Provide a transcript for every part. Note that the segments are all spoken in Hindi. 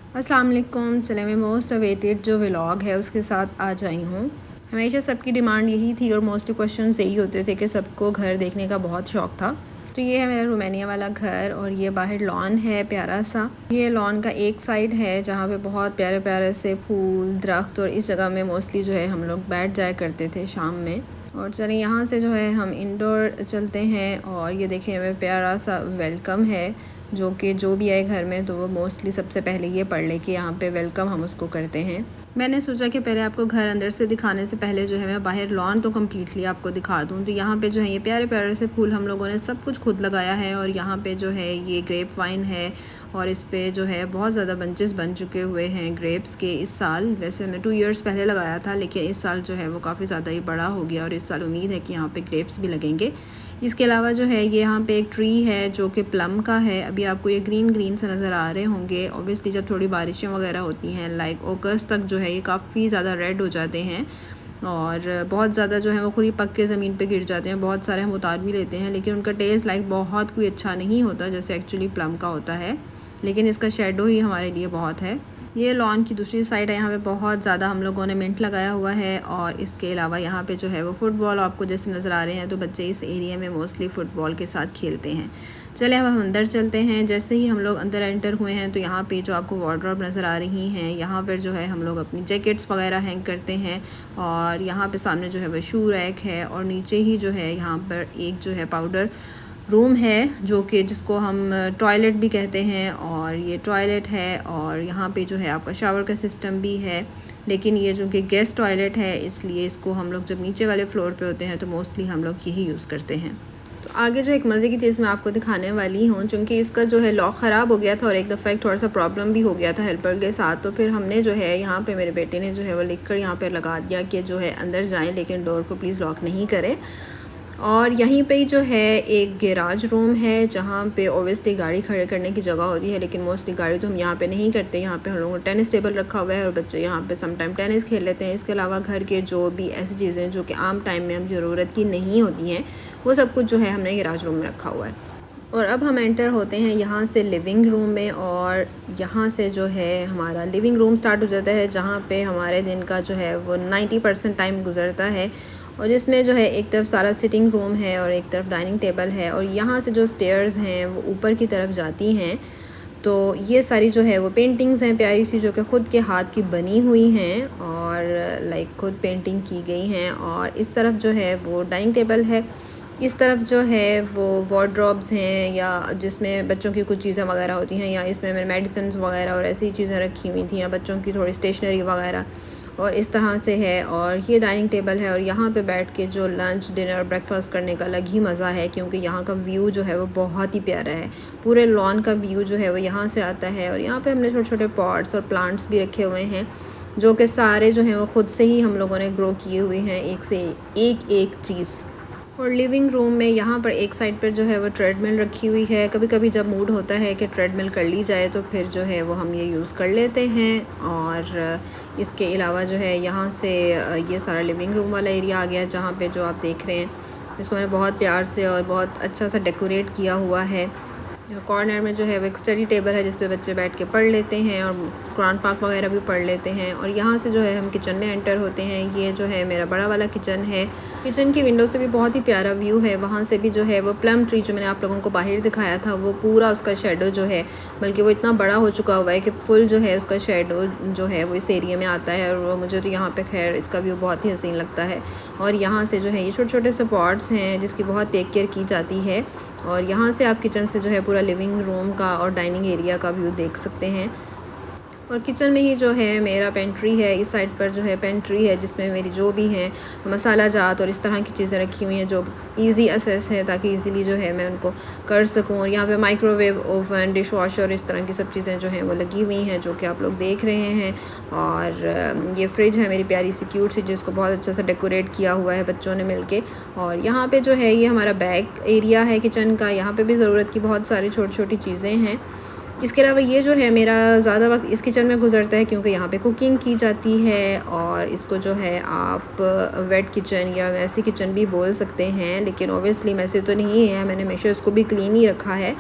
अस्सलाम वालेकुम। चले मैं मोस्ट अवेटेड जो व्लॉग है उसके साथ आज आई हूँ। हमेशा सबकी डिमांड यही थी और मोस्ट क्वेश्चंस यही होते थे कि सबको घर देखने का बहुत शौक़ था। तो ये है मेरा रोमानिया वाला घर और ये बाहर लॉन है प्यारा सा। ये लॉन का एक साइड है जहाँ पे बहुत प्यारे प्यारे से फूल दरख्त, और इस जगह में मोस्टली जो है हम लोग बैठ जाया करते थे शाम में। और चलें यहाँ से जो है हम इंडोर चलते हैं और ये देखें हमें प्यारा सा वेलकम है, जो कि जो भी आए घर में तो वो मोस्टली सबसे पहले ये पढ़ ले कि यहाँ पे वेलकम हम उसको करते हैं। मैंने सोचा कि पहले आपको घर अंदर से दिखाने से पहले जो है मैं बाहर लॉन तो कम्प्लीटली आपको दिखा दूँ। तो यहाँ पे जो है ये प्यारे प्यारे से फूल हम लोगों ने सब कुछ खुद लगाया है, और यहाँ पे जो है ये ग्रेप वाइन है और इस पे जो है बहुत ज़्यादा बंचेस बन चुके हुए हैं ग्रेप्स के। इस साल वैसे हमने 2 इयर्स पहले लगाया था, लेकिन इस साल जो है वो काफ़ी ज़्यादा ही बड़ा हो गया और इस साल उम्मीद है कि यहाँ पे ग्रेप्स भी लगेंगे। इसके अलावा जो है ये यहाँ पे एक ट्री है जो कि प्लम का है। अभी आपको ये ग्रीन ग्रीन से नज़र आ रहे होंगे। ऑब्वियसली जब थोड़ी बारिशें वगैरह होती हैं लाइक अगस्त तक जो है ये काफ़ी ज़्यादा रेड हो जाते हैं और बहुत ज़्यादा जो है वो खुद ही पक के ज़मीन पे गिर जाते हैं। बहुत सारे हम उतार भी लेते हैं, लेकिन उनका टेस्ट लाइक बहुत कोई अच्छा नहीं होता जैसे एक्चुअली प्लम का होता है, लेकिन इसका शेडो ही हमारे लिए बहुत है। ये लॉन की दूसरी साइड है, यहाँ पे बहुत ज़्यादा हम लोगों ने मिंट लगाया हुआ है और इसके अलावा यहाँ पे जो है वो फुटबॉल आपको जैसे नज़र आ रहे हैं, तो बच्चे इस एरिया में मोस्टली फ़ुटबॉल के साथ खेलते हैं। चले अब हम अंदर चलते हैं। जैसे ही हम लोग अंदर एंटर हुए हैं तो यहाँ पे जो आपको वार्डरोब नज़र आ रही हैं, यहाँ पर जो है हम लोग अपनी जैकेट्स वगैरह हैंग करते हैं, और यहाँ पे सामने जो है वो शू रैक है, और नीचे ही जो है यहाँ पर एक जो है पाउडर रूम है जो कि जिसको हम टॉयलेट भी कहते हैं, और ये टॉयलेट है। और यहाँ पे जो है आपका शावर का सिस्टम भी है, लेकिन ये जो कि गेस्ट टॉयलेट है इसलिए इसको हम लोग जब नीचे वाले फ्लोर पे होते हैं तो मोस्टली हम लोग यही यूज़ करते हैं। तो आगे जो एक मज़े की चीज़ मैं आपको दिखाने वाली हूँ, चूँकि इसका जो है लॉक ख़राब हो गया था और एक दफ़ा एक थोड़ा सा प्रॉब्लम भी हो गया था हेल्पर के साथ, तो फिर हमने जो है यहाँ पे मेरे बेटे ने जो है वो लिख कर यहाँ पर लगा दिया कि जो है अंदर जाएँ लेकिन डोर को प्लीज़ लॉक नहीं करें। और यहीं पे ही जो है एक गैराज रूम है जहाँ पे ओब्वियसली गाड़ी खड़े करने की जगह होती है, लेकिन मोस्टली गाड़ी तो हम यहाँ पे नहीं करते। यहाँ पे हम लोगों ने टेनिस टेबल रखा हुआ है और बच्चे यहाँ पे सम टाइम टेनिस खेल लेते हैं। इसके अलावा घर के जो भी ऐसी चीज़ें जो कि आम टाइम में हम ज़रूरत की नहीं होती हैं वो सब कुछ जो है हमने गैराज रूम में रखा हुआ है। और अब हम एंटर होते हैं यहाँ से लिविंग रूम में, और यहाँ से जो है हमारा लिविंग रूम स्टार्ट हो जाता है जहाँ पे हमारे दिन का जो है वो 90% टाइम गुजरता है, और जिसमें जो है एक तरफ सारा सिटिंग रूम है और एक तरफ डाइनिंग टेबल है, और यहाँ से जो स्टेयर्स हैं वो ऊपर की तरफ जाती हैं। तो ये सारी जो है वो पेंटिंग्स हैं प्यारी सी, जो कि ख़ुद के हाथ की बनी हुई हैं और लाइक खुद पेंटिंग की गई हैं। और इस तरफ जो है वो डाइनिंग टेबल है, इस तरफ जो है वो वार्डरोब्स हैं या जिसमें बच्चों की कुछ चीज़ें वगैरह होती हैं, या इसमें मैंने मेडिसिन वगैरह और ऐसी चीज़ें रखी हुई थी, या बच्चों की थोड़ी स्टेशनरी वगैरह, और इस तरह से है। और ये डाइनिंग टेबल है, और यहाँ पे बैठ के जो लंच डिनर ब्रेकफास्ट करने का अलग ही मज़ा है, क्योंकि यहाँ का व्यू जो है वो बहुत ही प्यारा है। पूरे लॉन का व्यू जो है वो यहाँ से आता है, और यहाँ पे हमने छोटे छोटे पॉट्स और प्लांट्स भी रखे हुए हैं जो कि सारे जो हैं वो ख़ुद से ही हम लोगों ने ग्रो किए हुए हैं, एक से एक चीज़। और लिविंग रूम में यहाँ पर एक साइड पर जो है वो ट्रेडमिल रखी हुई है। कभी कभी जब मूड होता है कि ट्रेडमिल कर ली जाए तो फिर जो है वो हम ये यूज़ कर लेते हैं। और इसके अलावा जो है यहाँ से ये सारा लिविंग रूम वाला एरिया आ गया, जहाँ पे जो आप देख रहे हैं इसको मैंने बहुत प्यार से और बहुत अच्छा सा डेकोरेट किया हुआ है। कॉर्नर में जो है वो एक स्टडी टेबल है जिस पे बच्चे बैठ के पढ़ लेते हैं और कुरान पाक वगैरह भी पढ़ लेते हैं। और यहाँ से जो है हम किचन में एंटर होते हैं। ये जो है मेरा बड़ा वाला किचन है। किचन की विंडो से भी बहुत ही प्यारा व्यू है। वहाँ से भी जो है वो प्लम ट्री जो मैंने आप लोगों को बाहर दिखाया था वो पूरा उसका शेडो जो है, बल्कि वो इतना बड़ा हो चुका हुआ है कि फुल जो है उसका शेडो जो है वो इस एरिया में आता है, और मुझे तो यहाँ पे खैर इसका व्यू बहुत ही हसीन लगता है। और यहाँ से जो है ये छोटे छोटे से पॉट्स हैं जिसकी बहुत टेक केयर की जाती है। और यहाँ से आप किचन से जो है पूरा लिविंग रूम का और डाइनिंग एरिया का व्यू देख सकते हैं। और किचन में ही जो है मेरा पेंट्री है, इस साइड पर जो है पेंट्री है जिसमें मेरी जो भी हैं मसाला जात और इस तरह की चीज़ें रखी हुई हैं जो इजी असेस है, ताकि इजीली जो है मैं उनको कर सकूं। और यहाँ पे माइक्रोवेव, ओवन, डिश वॉशर, इस तरह की सब चीज़ें जो हैं वो लगी हुई हैं जो कि आप लोग देख रहे हैं। और ये फ्रिज है मेरी प्यारी सी क्यूट सी, जिसको बहुत अच्छा सा डेकोरेट किया हुआ है बच्चों ने मिल के। और यहाँ पर जो है ये हमारा बैक एरिया है किचन का, यहाँ पर भी ज़रूरत की बहुत सारी छोटी छोटी चीज़ें हैं। इसके अलावा ये जो है मेरा ज़्यादा वक्त इस किचन में गुजरता है क्योंकि यहाँ पे कुकिंग की जाती है, और इसको जो है आप वेट किचन या मैसी किचन भी बोल सकते हैं, लेकिन ओबियसली मैसे तो नहीं है, मैंने हमेशा इसको भी क्लीन ही रखा है।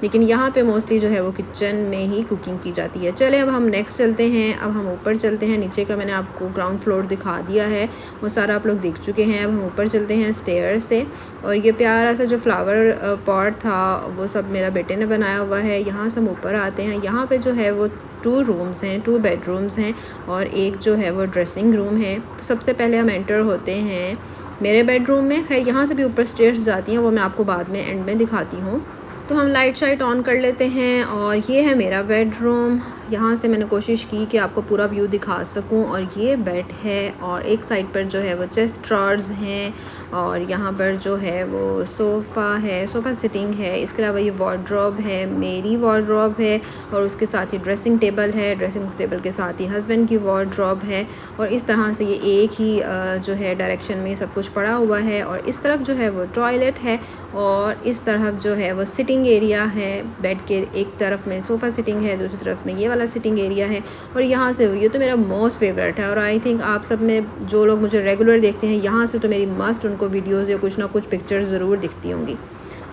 लेकिन यहाँ पे मोस्टली जो है वो किचन में ही कुकिंग की जाती है। चले अब हम नेक्स्ट चलते हैं, अब हम ऊपर चलते हैं। नीचे का मैंने आपको ग्राउंड फ्लोर दिखा दिया है, वो सारा आप लोग देख चुके हैं। अब हम ऊपर चलते हैं स्टेयर से। और ये प्यारा सा जो फ्लावर पॉट था वो सब मेरा बेटे ने बनाया हुआ है। यहाँ से हम ऊपर आते हैं, यहाँ पे जो है वो 2 रूम्स हैं, 2 बेडरूम्स हैं और एक जो है वो ड्रेसिंग रूम है। तो सबसे पहले हम एंटर होते हैं मेरे बेडरूम में। खैर यहाँ से भी ऊपर स्टेयर्स जाती हैं, वो मैं आपको बाद में एंड में दिखाती हूँ। तो हम लाइट शाइट ऑन कर लेते हैं और ये है मेरा बेडरूम। यहाँ से मैंने कोशिश की कि आपको पूरा व्यू दिखा सकूं। और ये बेड है और एक साइड पर जो है वो चेस्ट ड्रॉर्स हैं और यहाँ पर जो है वो सोफ़ा है, सोफ़ा सिटिंग है। इसके अलावा ये वार्डरोब है, मेरी वार्डरोब है और उसके साथ ही ड्रेसिंग टेबल है, ड्रेसिंग टेबल के साथ ही हस्बैंड की वार्डरोब है। और इस तरह से ये एक ही जो है डायरेक्शन में सब कुछ पड़ा हुआ है। और इस तरफ जो है वो टॉयलेट है और इस तरफ जो है वो सिटिंग एरिया है। बेड के एक तरफ में सोफ़ा सिटिंग है, दूसरी तरफ में ये वाला सिटिंग एरिया है। और यहाँ से ये तो मेरा मोस्ट फेवरेट है और आई थिंक आप सब में जो लोग मुझे रेगुलर देखते हैं, यहाँ से तो मेरी मस्ट उनको वीडियोज़ या कुछ ना कुछ पिक्चर्स ज़रूर दिखती होंगी।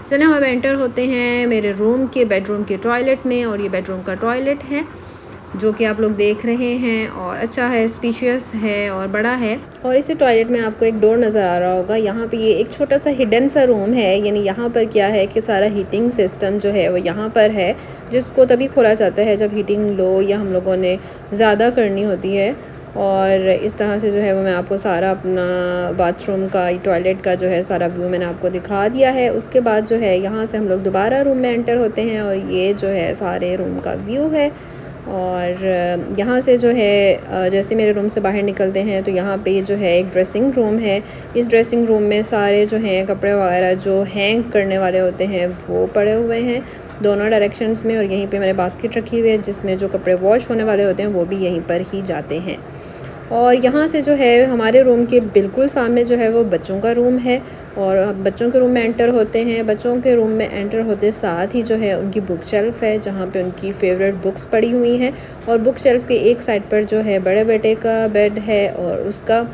चलें हम अब एंटर होते हैं मेरे रूम के बेडरूम के टॉयलेट में। और ये बेडरूम का टॉयलेट है जो कि आप लोग देख रहे हैं और अच्छा है, स्पेशियस है और बड़ा है। और इसी टॉयलेट में आपको एक डोर नज़र आ रहा होगा। यहाँ पे ये एक छोटा सा हिडन सा रूम है, यानी यहाँ पर क्या है कि सारा हीटिंग सिस्टम जो है वो यहाँ पर है, जिसको तभी खोला जाता है जब हीटिंग लो या हम लोगों ने ज़्यादा करनी होती है। और इस तरह से जो है वो मैं आपको सारा अपना बाथरूम का, टॉयलेट का जो है सारा व्यू मैंने आपको दिखा दिया है। उसके बाद जो है यहाँ से हम लोग दोबारा रूम में एंटर होते हैं और ये जो है सारे रूम का व्यू है। और यहाँ से जो है जैसे मेरे रूम से बाहर निकलते हैं तो यहाँ पे जो है एक ड्रेसिंग रूम है। इस ड्रेसिंग रूम में सारे जो हैं कपड़े वगैरह जो हैंग करने वाले होते हैं वो पड़े हुए हैं दोनों डायरेक्शंस में। और यहीं पे मैंने बास्केट रखी हुई है जिसमें जो कपड़े वॉश होने वाले होते हैं वो भी यहीं पर ही जाते हैं। और यहाँ से जो है हमारे रूम के बिल्कुल सामने जो है वो बच्चों का रूम है और बच्चों के रूम में एंटर होते हैं। बच्चों के रूम में एंटर होते साथ ही जो है उनकी बुक शेल्फ़ है जहाँ पे उनकी फ़ेवरेट बुक्स पड़ी हुई हैं। और बुक शेल्फ़ के एक साइड पर जो है बड़े बेटे का बेड है और उसका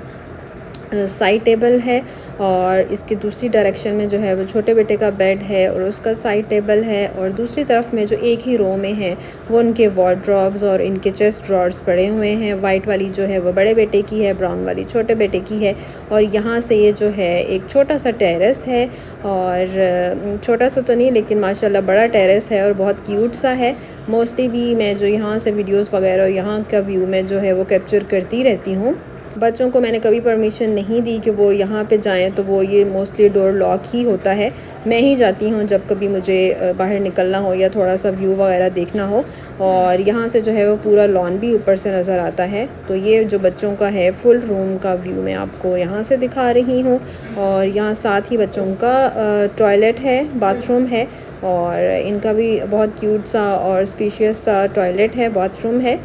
साइड टेबल है। और इसके दूसरी डायरेक्शन में जो है वो छोटे बेटे का बेड है और उसका साइड टेबल है। और दूसरी तरफ में जो एक ही रो में है वो उनके वार्डरोब्स और इनके चेस्ट ड्रॉर्स पड़े हुए हैं। वाइट वाली जो है वो बड़े बेटे की है, ब्राउन वाली छोटे बेटे की है। और यहाँ से ये जो है एक छोटा सा टेरेस है, और छोटा सा तो नहीं लेकिन माशाल्लाह बड़ा टेरेस है और बहुत क्यूट सा है। मोस्टली भी मैं जो यहाँ से वीडियोज़ वगैरह यहाँ का व्यू में जो है वो कैप्चर करती रहती हूँ। बच्चों को मैंने कभी परमिशन नहीं दी कि वो यहाँ पे जाएं, तो वो ये मोस्टली डोर लॉक ही होता है। मैं ही जाती हूँ जब कभी मुझे बाहर निकलना हो या थोड़ा सा व्यू वगैरह देखना हो। और यहाँ से जो है वो पूरा लॉन भी ऊपर से नज़र आता है। तो ये जो बच्चों का है फुल रूम का व्यू मैं आपको यहाँ से दिखा रही हूँ। और यहाँ साथ ही बच्चों का टॉयलेट है, बाथरूम है और इनका भी बहुत क्यूट सा और स्पेशियस सा टॉयलेट है, बाथरूम है।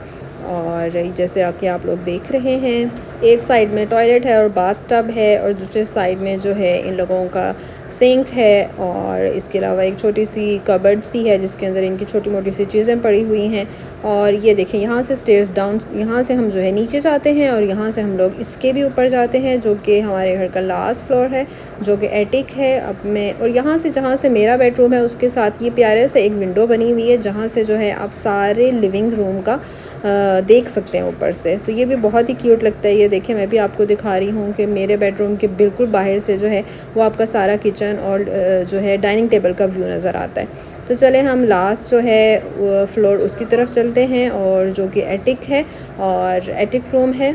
और जैसे आके आप लोग देख रहे हैं एक साइड में टॉयलेट है और बाथ टब है और दूसरे साइड में जो है इन लोगों का सिंक है। और इसके अलावा एक छोटी सी कबर्ड सी है जिसके अंदर इनकी छोटी मोटी सी चीज़ें पड़ी हुई हैं। और ये देखें यहाँ से स्टेयर्स डाउन, यहाँ से हम जो है नीचे जाते हैं और यहाँ से हम लोग इसके भी ऊपर जाते हैं जो कि हमारे घर का लास्ट फ्लोर है, जो कि एटिक है अब में। और यहाँ से जहाँ से मेरा बेडरूम है उसके साथ ये प्यारे से एक विंडो बनी हुई है जहाँ से जो है आप सारे लिविंग रूम का देख सकते हैं ऊपर से। तो ये भी बहुत ही क्यूट लगता है। ये देखें मैं भी आपको दिखा रही हूँ कि मेरे बेडरूम के बिल्कुल बाहर से जो है वो आपका सारा किचन और जो है डाइनिंग टेबल का व्यू नज़र आता है। तो चले हम लास्ट जो है फ्लोर उसकी तरफ चलते हैं और जो कि एटिक है और एटिक रूम है।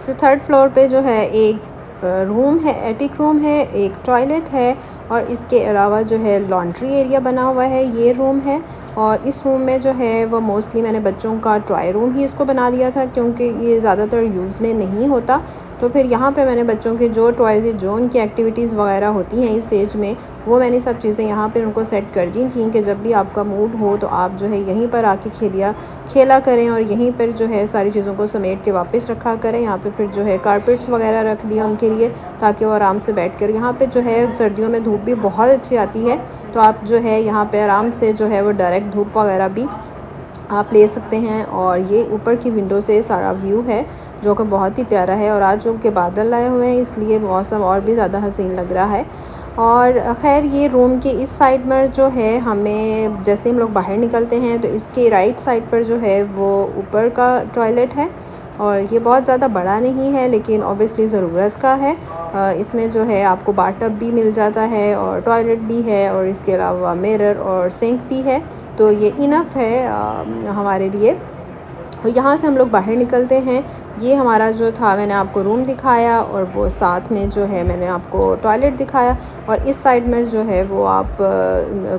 तो थर्ड फ्लोर पे जो है एक रूम है, एटिक रूम है, एक टॉयलेट है और इसके अलावा जो है लॉन्ड्री एरिया बना हुआ है, ये रूम है। और इस रूम में जो है वो मोस्टली मैंने बच्चों का टॉय रूम ही इसको बना दिया था क्योंकि ये ज़्यादातर यूज़ में नहीं होता। तो फिर यहाँ पे मैंने बच्चों के जो टॉयज़, जो उनकी एक्टिविटीज़ वगैरह होती हैं इस एज में, वो मैंने सब चीज़ें यहाँ पे उनको सेट कर दी थी कि जब भी आपका मूड हो तो आप जो है यहीं पर आके खेला करें और यहीं पर जो है सारी चीज़ों को समेट के वापस रखा करें। यहाँ पे फिर जो है कारपेट्स वगैरह रख दिया उनके लिए ताकि वो आराम से बैठ कर, यहाँ पर जो है सर्दियों में धूप भी बहुत अच्छी आती है तो आप जो है यहाँ पर आराम से जो है वो डायरेक्ट धूप वगैरह भी आप ले सकते हैं। और ये ऊपर की विंडो से सारा व्यू है जो कि बहुत ही प्यारा है। और आज जो के बादल आए हुए हैं इसलिए मौसम और भी ज़्यादा हसीन लग रहा है। और ख़ैर ये रूम के इस साइड में जो है, हमें जैसे हम लोग बाहर निकलते हैं तो इसके राइट साइड पर जो है वो ऊपर का टॉयलेट है, और ये बहुत ज़्यादा बड़ा नहीं है लेकिन ऑब्वियसली ज़रूरत का है। इसमें जो है आपको बाथटब भी मिल जाता है और टॉयलेट भी है, और इसके अलावा मिरर और सिंक भी है, तो ये इनफ है हमारे लिए। और यहाँ से हम लोग बाहर निकलते हैं। ये हमारा जो था, मैंने आपको रूम दिखाया, और वो साथ में जो है मैंने आपको टॉयलेट दिखाया, और इस साइड में जो है वो आप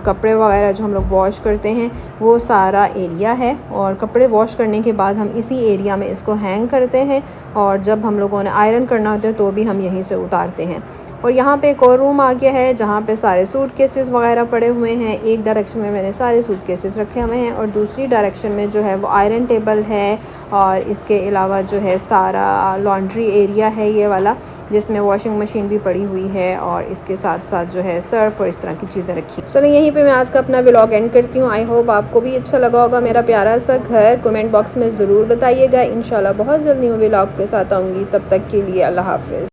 कपड़े वगैरह जो हम लोग वॉश करते हैं वो सारा एरिया है, और कपड़े वॉश करने के बाद हम इसी एरिया में इसको हैंग करते हैं, और जब हम लोगों ने आयरन करना होता है तो भी हम यहीं से उतारते हैं। और यहाँ पे एक और रूम आ गया है जहाँ पे सारे सूट केसेस वगैरह पड़े हुए हैं। एक डायरेक्शन में मैंने सारे सूट केसेस रखे हुए हैं, और दूसरी डायरेक्शन में जो है वो आयरन टेबल है, और इसके अलावा जो है सारा लॉन्ड्री एरिया है ये वाला, जिसमें वॉशिंग मशीन भी पड़ी हुई है, और इसके साथ साथ जो है सर्फ और इस तरह की चीज़ें रखी। चलो यहीं पे मैं आज का अपना व्लॉग एंड करती हूँ। आई होप आपको भी अच्छा लगा होगा मेरा प्यारा सा घर। कमेंट बॉक्स में ज़रूर बताइएगा। इंशाल्लाह बहुत जल्दी न्यू व्लॉग के साथ आऊँगी। तब तक के लिए अल्लाह हाफ़िज़।